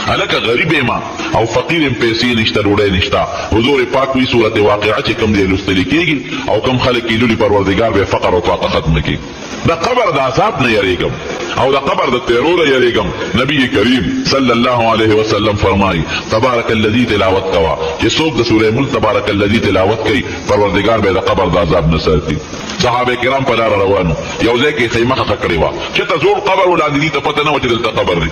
الکه غریب ما او فقیر پیسې نشته ډوډۍ نشته. حضور پاک وی سورۃ واقعه چې کوم دی لوستل کیږي او کوم خلک یې لولي پروردگار به فقر او طاقت ختم کړي. د قبر د عذاب نه یریږم او د قبر د تیرور یریږم. نبی کریم صلی الله علیه وسلم فرمایي تبارک الذی تلاوت کوا چې څوک د سورۃ ملک تبارک الذی تلاوت کوي پروردگار به د قبر د عذاب نه ساتي. صحابه کرام په لار روانو یو ځای کې خیمه خخ کړی و چې ته زور قبر ولاندې دي ته پته نه و چې دلته قبر دی.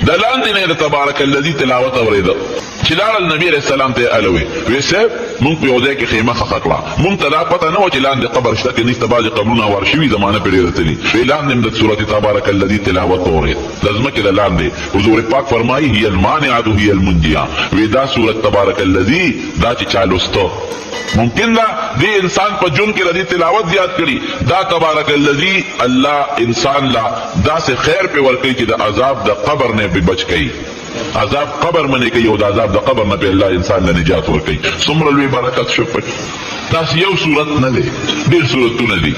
د لاندې نه د تبارک الذی تلاوت اوریده چې لاړ نبی رسول الله ته الوي ویسه مونږ په یو ځای کې خیمه خخ کړه مونږ ته لا پته نه و چې لاندې قبر شته کې نشته. بعض قبرونه ورشوي زمانه په ډیره تلي اعلان د سورۃ تبارک الذی تلاوت اورید لازم کې د لاندې حضور پاک فرمایي هي المانعه هي المنجیه ودا سورۃ تبارک الذی دا چې چالوستو ممکن دا دی انسان په جون کې ردی تلاوت زیات کړي دا تبارک الذی الله انسان لا دا سے خیر په ورکړي چې د عذاب د قبر نه به بچ کړي. عذاب قبر منه کوي او د عذاب د قبر نه به الله انسان له نجات ورکړي. څومره لوی برکت شو پکې. دا یو صورت نه دی ډېر صورتونه دي.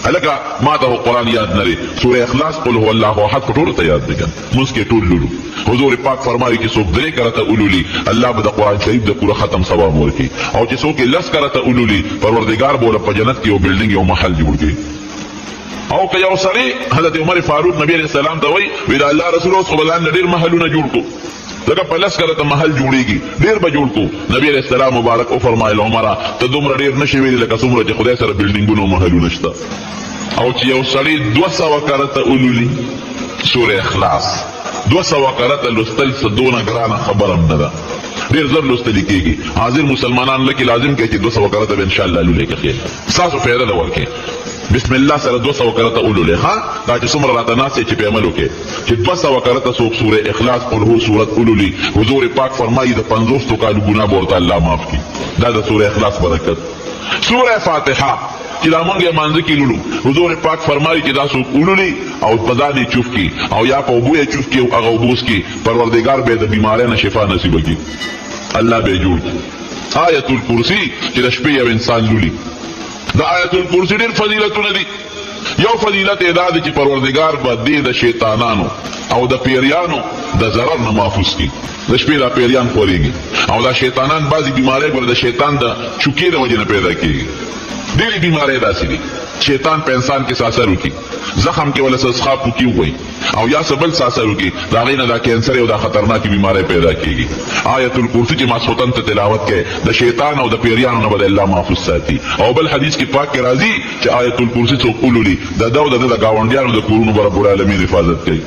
الکه ما ته قرآن یاد نه لري سورہ اخلاص قل هو الله احد ټول ته یاد دي موږ کې ټول لولو. حضور پاک فرمایي چې څوک درې کرته اولولي الله به د قرآن شریف د پوره ختم ثواب ورکړي او چې څوک لس کرته اولولي پروردگار بوله په جنت کې یو بلډینګ یو محل جوړ کړي. او که یو سړی حضرت عمر فاروق نبی علیہ السلام ته وایي وی دا الله رسول اوس خدای ډېر محلونه جوړ کړو لکه په لس کرته محل جوړیږي ډېر به جوړ کړو. نبی علیہ السلام مبارک او فرمایل عمره ته دومره ډېر نشي ویلي لکه څومره چې خدای سره بلډینګونه او محلونه شته. او چې یو سړی 200 کرته اولولي سورہ اخلاص 200 کرته لوستل صدونه ګرانه خبره نه ده ډېر زر لوستل کېږي. حاضر مسلمانان لکه لازم کوي چې 200 کرته به ان شاء الله لولې کې تاسو فایده لورکې بسم الله سره 200 کرته اولولې ها دا چې څومره راته ناسې چې په عمل وکړي چې 200 کرته څوک سورہ اخلاص قل هو سورۃ اولولي حضور پاک فرمایي د 50 کالو ګناه ورته الله معاف کړي. دا د سورہ اخلاص برکت. سورہ فاتحه چې دا مونږه مانځ کې لولو حضور پاک فرمایي چې دا څوک اولولي او بداني چوف کی او یا په بوې چوف کی او هغه بوس کی پروردگار به د بیماری نه شفا نصیب کړي. الله به جوړ آیت الکرسی چې د شپې یو انسان لولي. دا آیت الکرسی ډېر فضیلتونه دي. یو فضیلت ادا دي چې پروردگار به دې د شیطانانو او د پیریانو د ضرر نه محفوظ کړي. د شپې دا پیریان خوريږي او دا شیطانان بعضی بیماری ګور د شیطان د چوکې د وجې نه پیدا کیږي. ډېری بیماری داسې دي شیطان په انسان کې اثر وکړي زخم کې ولا سخاب وکړي وي او یا سبل اثر وکړي دا غینه دا کینسر او دا خطرناکي بیماری پیدا کیږي. آیت الکرسی چې ماسوتن ته تلاوت کې د شیطان او د پیریانو نه بد الله محفوظ ساتي. او بل حدیث کې پاک کې راځي چې آیت الکرسی څوک اولولي د داود د گاونډیانو د کورونو رب العالمین حفاظت کوي.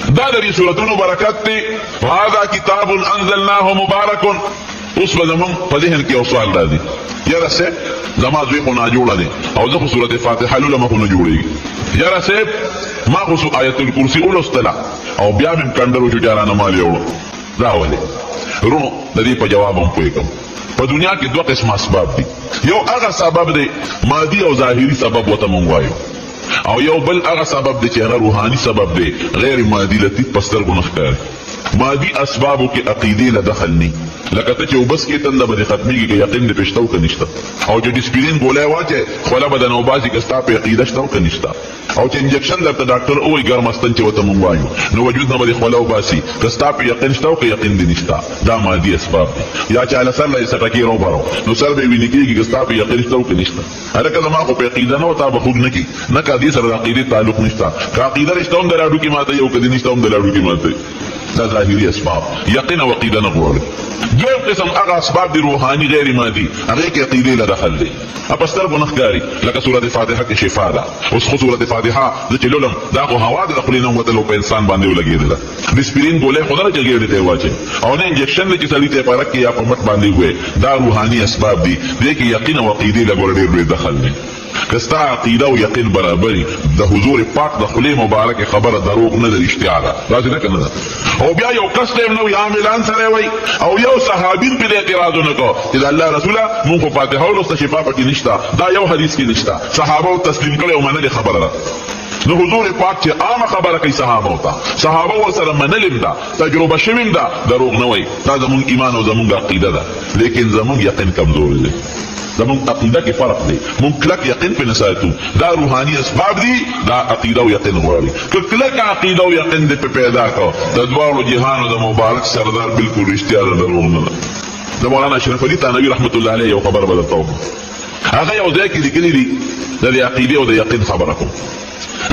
دا د دې سورتونو برکت دی. هذا کتاب انزلناه مبارک. اوس به زمون په ذهن کې یو سوال راځي یاره صاحب زما زوی خو ناجوړه دی او زه خو سورت فاتحه لولم خو نه جوړېږي. یاره صاحب ما خو آیت الکرسی ولوستله او بیا مې کنډر وشو جارانه مال یوړه. دا ولې رونو د دې په جواب هم پوهېږم. په دنیا کې دوه قسم اسباب دي. یو هغه سبب دی مادي او ظاهري سبب ورته مونږ وایو او یو بل هغه سبب دی چې هغه روحاني سبب دی غیر مادي لطیف په سترګو نه ښکاري. مادي اسبابو کې عقیدې له دخل ني لکه ته چې وبس کې تنده به ختمېږي که یقین دې پېشته او که نشته او چې ډسپلین ګولۍ واچې خوله به درنه وباسي که ستا په عقیده شته او که نشته او چې انجکشن درته ډاکټر ووایي ګرمستن چې ورته مونږ وایو نو وجود نه به دې خوله وباسي که ستا په یقین شته او که یقین دې نشته. دا مادي اسباب دي. یا چې هله سر له یې سټکې روبرو نو سر به یې وینې کېږي که ستا په یقین شته او که نشته. هلکه زما خو په عقیده نه و تا به خوږ نه کړي نه که دې سره د عقیدې تعلق نشته که عقیده رشته هم د لاډوکې ماتوي او که دې نشته هم د لاډوکې ماتوي. دا ظاهري اسباب یقین او عقیده نه غواړي. دویم قسم هغه اسباب دي روحاني غیر مادي هغه کې عقیده له دخل دي په سترګو نه ښکاري لکه سورۃ فاتحه کې شفا ده. اوس خو سورۃ فاتحه د چې لولم دا خو هوا د خپلې نه وتلو په انسان باندې ولګېدله ډسپلین ګولۍ خو نه چې ګېډې ته واچي او نه انجکشن چې سړي ته پرک کې یا په مټ باندې وي. دا روحاني اسباب دي دې کې یقین او عقیده له ګور ډېر لوی دخل دی. کستا عقیده او یقین برابري د حضور پاک د خلی مبارک خبره دروغ نه ده اشتعال راځي نه کنه. او بیا یو کس ته نو عاملان سره وای او یو صحابي په اعتراض نکو چې الله رسوله مونږ فاتحه ولسته شفا پکې نشته. دا یو حدیث کې نشته صحابه تسلیم کړي او منل خبره نو حضور پاک چې عام خبره کوي صحابه وتا صحابه ورسره منلم دا تجربه شویم دا دروغ نه وای دا زمونږ ایمان او زمونږ عقیده ده لیکن زمونږ یقین کمزور دی زمونږ عقیده کې فرق دی مونږ کلک یقین په نسایتو دا روحاني اسباب دي دا عقیده او یقین غواړي که کلک عقیده او یقین دې په پیدا کو د دواړو جهانو د مبارک سردار بالکل رښتیا دروغ نه ده د مولانا اشرف علي تانوي رحمت الله علیه یو خبر بدل توم هغه یو ځای کې لیکلي دي د عقیده او د یقین خبره کوم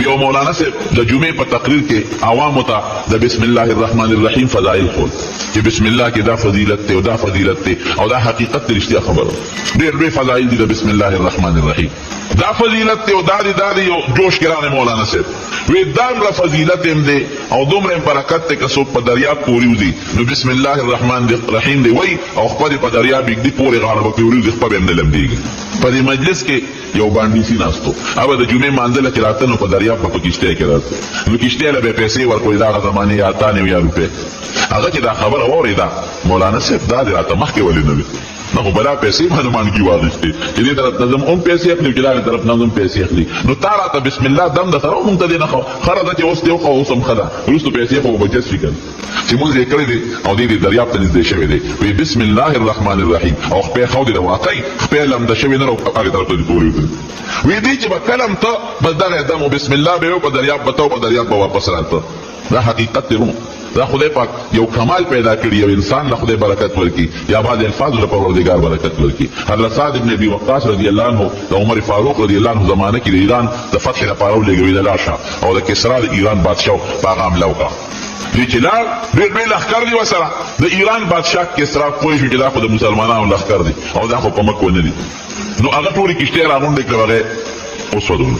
یو مولانا سے د جمعې په تقریر کې عوامو ته د بسم الله الرحمن الرحیم فضائل خول چې بسم الله کې دا فضیلت ته او دا فضیلت ته او دا حقیقت ته رښتیا خبره ډېر ډېر فضائل دي د بسم الله الرحمن الرحیم دا فضیلت ته او دا یو جوش کرانه مولانا سے وی دام فضیلت هم دی او دومره برکت ته کسو په دریاب پوری ودی نو بسم الله الرحمن الرحیم دی وای او خپل په دریاب کې دی پوری غاړه پوری دی خپل هم نلم دیږي په دې مجلس کې یو باندې سي ناستو اوبه د جمعې مانځله چې راته نو په دریاب په کشته کې راته نو کشته له به پیسې ورکوي دا زمانه یا تانه یا روپے هغه چې دا خبره اوریدا مولانا صاحب دا راته مخکې ولې نه نو بلا پیسې باندې مانګي واغشتي چې دې طرف نظم اون پیسې اخلي چې دا طرف نظم پیسې اخلي نو تاراته بسم الله دم د سره مونږ ته دې نه خره چې اوس ته خو اوسم خدا روستو پیسې خو بچت شي کړ چې موږ یې کړی دي او دې دریاب ته نږدې شوی دی وی بسم الله الرحمن الرحیم او خپل خو دې واقعي خپل لم د شوی نه او هغه طرف ته پوری وی دې چې په کلم ته بس دغه دمو بسم الله به په دریاب بتاو په دریاب به واپس راته دا حقیقت دی دا خدای پاک یو کمال پیدا کړی یو انسان له خدای برکت ورکی یا بعد الفاظ له پروردگار برکت ورکی حضرت سعد ابن ابي وقاص رضی الله عنه د عمر فاروق رضی الله عنه زمانه کې د ایران د فتح لپاره ولګوي د لاشه او د کسرا د ایران بادشاه پیغام لوکا دې چې لا ډېر لښکر دی وسره د ایران بادشاه کسرا کوی چې دا خو د مسلمانانو لښکر دی او دا خو په مکه نه دي نو هغه ټول کشته راغونډه کړه اوس ودول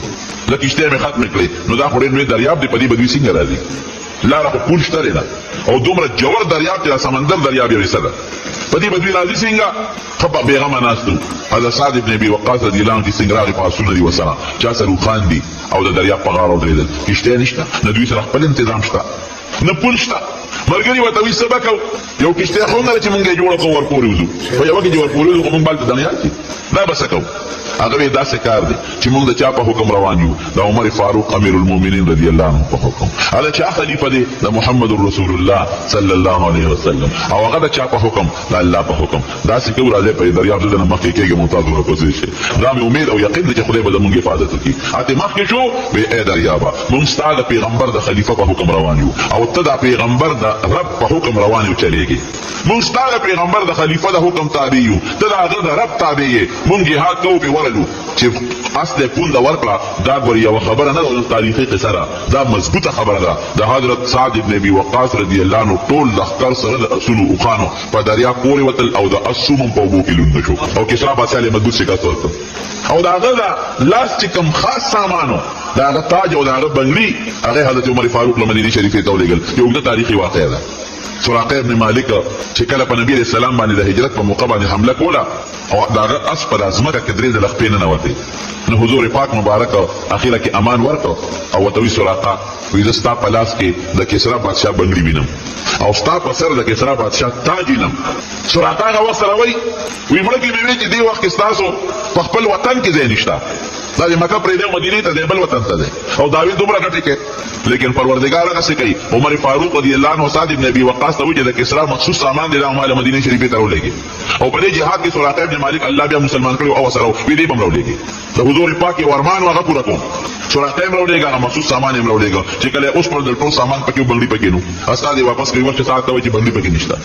د کشته مې ختم کړې نو دا خو ډېر دریاب دی په دې بدوي څنګه راځي لاره خو پول شته نه او دومره جوړ دریاب چې سمندر دریاب یې وسره په دې بدوي راځي څنګه خپه بیغمه ناستو حضرت سعد ابن ابي وقاص رضی الله عنه څنګه راغی پاسونه دی وسره چا سره خان دي او د دریاب په غاړه ودرېدل کشته نشته نه دوی سره خپل تنظیم شته نه پول شته مرګري وته وي سبق یو کشته خو نه چې مونږه جوړه کو ورپورې وځو په یو کې جوړ پورې کوم بل ته دنیا کې دا بس کو هغه دا څه کار دی چې موږ د چا په حکم روان یو د عمر فاروق امیر المؤمنین رضی الله عنه په حکم هغه چا خلیفہ دی د محمد رسول الله صلی الله علیه وسلم او هغه د چا په حکم د الله په حکم دا څه کو راځي په دریاب دلته مخکې کېږي ممتاز ورکوځي شي دا مې امید او یقین دی چې خدای به زموږ حفاظت وکړي اته مخکې شو به اې دریابه موږ ستاسو پیغمبر د خلیفہ په حکم روان یو او ته د پیغمبر د رب په حکم روان یو چلےږي موږ ستاسو پیغمبر د خلیفہ د حکم تابع یو ته د هغه د رب تابع یې موږ جهاد کوو په ورلو چې اصل پول دا ورکړه دا ګور یو خبره نه ده تاریخي قصه دا مضبوطه خبره ده د حضرت سعد ابن ابي وقاص رضی الله عنه ټول لښکر سره د اصول او خانو په دریاب پورې وتل او د اسوم په وبو کې لوند شو او کسرا باساله مضبوط شکایت او دا هغه لاس چې کوم خاص سامانو دا هغه تاج او دا هغه بنگلي هغه حضرت عمر فاروق له مدینه شریفه ته ولېږل یو د تاریخي واقعه ده سراقه ابن مالک چې کله په نبی رسول الله باندې د هجرت په موقع باندې حمله کوله او داغه اس پر ازمکه کې درې د لخپې نه وتی نو حضور پاک مبارک اخیره کې امان ورکړ او وتوی سراقه وی زستا پلاس کې د کسرا بادشاہ بنگلي وینم او ستا په سر د کسرا بادشاہ تاج وینم سراقه هغه وسره وی مړ کې مې چې دی وخت تاسو په خپل وطن کې ځای نشته دا د مکه پرې د مدینه ته د بل وطن ته ده او داوی دومره غټه کې لیکن پروردگار هغه څه کوي عمر فاروق رضی الله عنه سعد ابن ابي وقاص ته وجه د کسرا مخصوص سامان دی د مدینه شریفه ته ولېږي او په دې جهاد کې سراقه ابن مالک الله بیا مسلمان کړو او سره وی دی بم ولېږي د حضور پاک ورمان هغه پورا کوم سراقه ابن ولېږي مخصوص سامان ابن ولېږي چې کله اوس پر د ټول سامان پکې بنگړي پکې نو استاد واپس کوي ورته ساعت ته چې بنگړي پکې نشته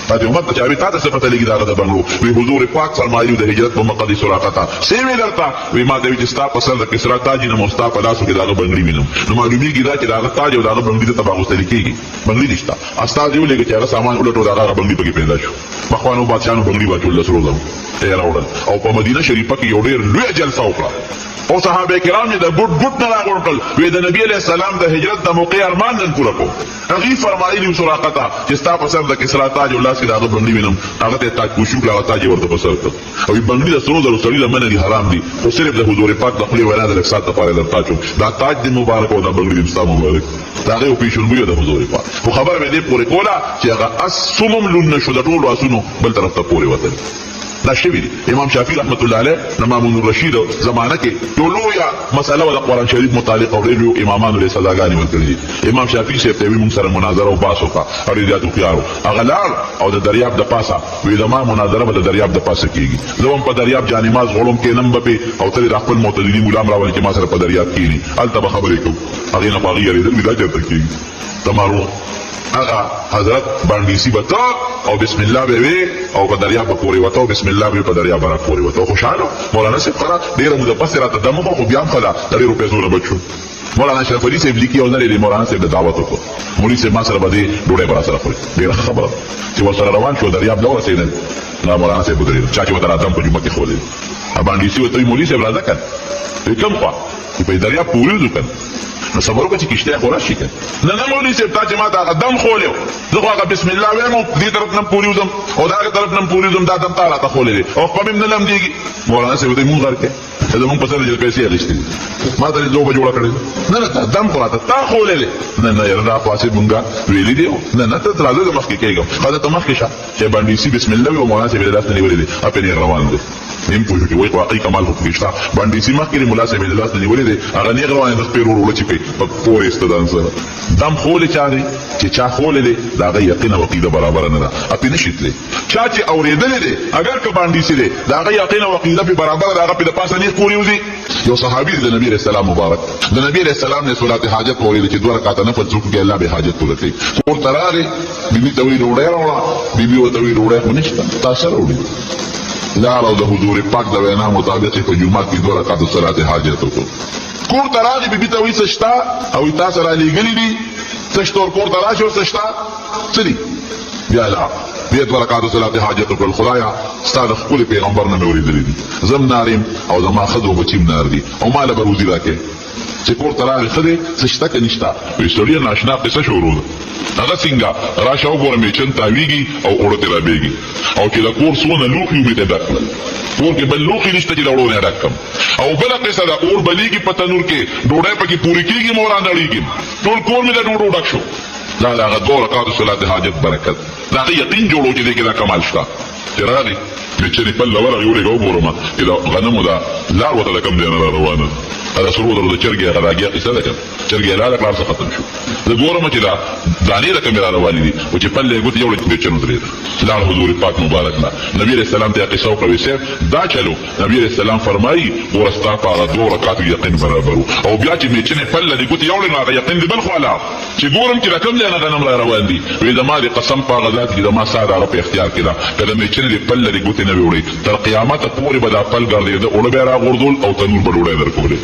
پاتې امت چې اوی تاسو څه پته لګی دا د بنگلو وی حضور پاک فرمایي د هجرت په مقدس سراقه ته سیمه درته وی ما د وی ستا په سر د کسرا تاج نه مستا په لاسو کې دا بنگړي وینم نو معلومیږي دا چې دا تاج او دا بنگړي ته تباغ وستل کیږي بنگړي نشته استاد یو لګي چې هغه سامان ولټو دا بنگړي پکې پیدا شو مخوانو بادشاہانو بنگړي واچول لسرو زم ته راوړل او په مدینه شریفه کې یو ډېر لوی جلسه وکړه او صحابه کرام د ګډ ګډ نه راغورکل وی د نبی علیہ السلام د هجرت د موقع ارمان نن پوره کو هغه فرمایلی سراقه ته چې ستا په سر د کسرا تاج او لاس کې دا بنگړي وینم هغه ته تاج کوشو لا تاج ورته په سر کړ او بنگړي د سرو زرو سړي لمنه دي حرام دي خو صرف د حضور پاک د خپل وینا د رخصت لپاره د تاجو دا تاج د مبارک او د بنگړي د مستعمل مبارک دا غو پیښونګو د حضور پاک خو خبر به دې پوره کوله چې هغه اسومم لون نشو د ټولو اسونو بل طرف ته پوره وته دا شوی دی امام شافعي رحمت الله علیه د مامون الرشید زمانه کې یو لویه مسله و د قرآن شریف متعلق اورېدو امامانو له سزاګانې ورکړي امام شافعي صاحب ته موږ سره مناظره او بحث وکړه او ریاض خيارو هغه لاړ او د دریاب د پاسه وی د ما مناظره به د دریاب د پاسه کیږي زه هم په دریاب جانماز غړم کې نم به او تل خپل معتدلین غلام راول چې ما سره په دریاب کېنی الته به خبرې کوم هغه نه باغی لري دا چرته کیږي تمارو هغه حضرت باندې سی بتا او بسم الله به وی او په دریاب پورې وته او بسم الله به په دریاب را پورې وته خوشاله مولانا صاحب قرا ډیره موده پس راته دمو خو بیا خلا د روپې زونه بچو مولانا شریف علي صاحب لیکي او نه لري مولانا صاحب د دعوت وکړه مولوی صاحب ما سره باندې ډوډۍ برا سره خوري ډیره خبره چې ورسره روان شو دریاب له ورسېدل نه مولانا صاحب درې چا چې وته راځم په جمعه کې خولې باندې سی وته مولوی صاحب راځه کړ کوم خوا په دریاب پورې ځکه نو صبر وکړه چې کشته خورا شي کنه نه مولوی صاحب تا چې ما ته قدم خولې زه خو هغه بسم الله وایم دې طرف نه پورې وزم او دا طرف نه پورې وزم دا دم تعالی ته خولې او په مم نه لم دیږي مولانا صاحب دې مونږ ورکه دا مونږ په سره چې پیسې اخیستې ما ته دوه جوړه کړې نه دم خورا تا خولې نه یاره دا خاصه مونږه ویلې دی نه ته درازه د مخکې کېږم خدای ته مخکې شه چې باندې سی بسم الله او مولانا صاحب دې لاس نه نیولې اپ نه روان دي نیم پوښتنه کوي واقعي کمال خو کېشتا باندې سیمه کې مولا صاحب د لاس نیولې دي هغه نه روان د خپل ورو لچې په پورې استدان سره دم خولې چاري چې چا خولې دي دا غي یقین او عقیده برابر نه ده اپې نشیتلې چا چې اورېدلې دي اگر که باندې سي دي دا غي یقین او عقیده په برابر ده هغه په پاسه نه پورې وځي یو صحابي د نبی رسول الله مبارک د نبی رسول الله نه صلات حاجت اورېدل چې دوه رکعات نه فجر کې الله به حاجت پوره کوي اور تراره بيبي توي روړې راوړه بيبي او توي روړې ونشته تاسو وروړي لارو د حضور پاک د وینا مطابق په جمعه کې دوه رکعات صلات حاجت وکړو کور تراغي بيبي ته وي سشتا او تاسو را لګلې دي سشتور کور تراغي او سشتا سړي بیا لا بیا دوه رکعات صلات حاجت وکړو خدایا ستاسو خپل پیغمبر نه اورېدلې دي زم ناریم او زما خدو بچیم نار دي او مال به روزي راکې چې کور تراغي خدي سشتا کې نشتا ویستوري ناشنا قصه شروع ده هغه څنګه راشه وګورم چې تاویږي او اورته را بیږي او چې د کور سونه لوخي به تدخل کور کې بل لوخي نشته چې ورونه راکم او بل قصه د اور بلیږي په تنور کې ډوډۍ پکې پوری کیږي موران اړیږي ټول کور مې د ډوډۍ ډک شو دا هغه دوه رکعات صلات حاجت برکت دا یقین جوړو چې دې کې دا کمال شته تراني چې په لور یو لګو ګورم چې دا غنمو دا لار وته کم دی نه روانه هذا سرور د چرګي هغه راګي قصه ده چرګي لاله کار څه ختم شو د ګورم چې دا دانی د کمره رواني دي او چې په لګوت یو لکه چنو درې لار حضور پاک مبارک نه نبی رسول الله ته قصه او سیف دا چلو نبی رسول الله فرمایي ورستا په دوه رکعات یقین برابر او بیا چې میچنه په لګوت یو لکه یقین دی بل خو لا چې ګورم چې رقم نه غنم را روان دي وې د ما قسم په غزاد کې د ما ساده په اختیار کړه کله میچنه په لګوت نه وړي تر قیامت پورې به دا خپل ګرځي د اوربه را غردول او تنور بډوړې درکولې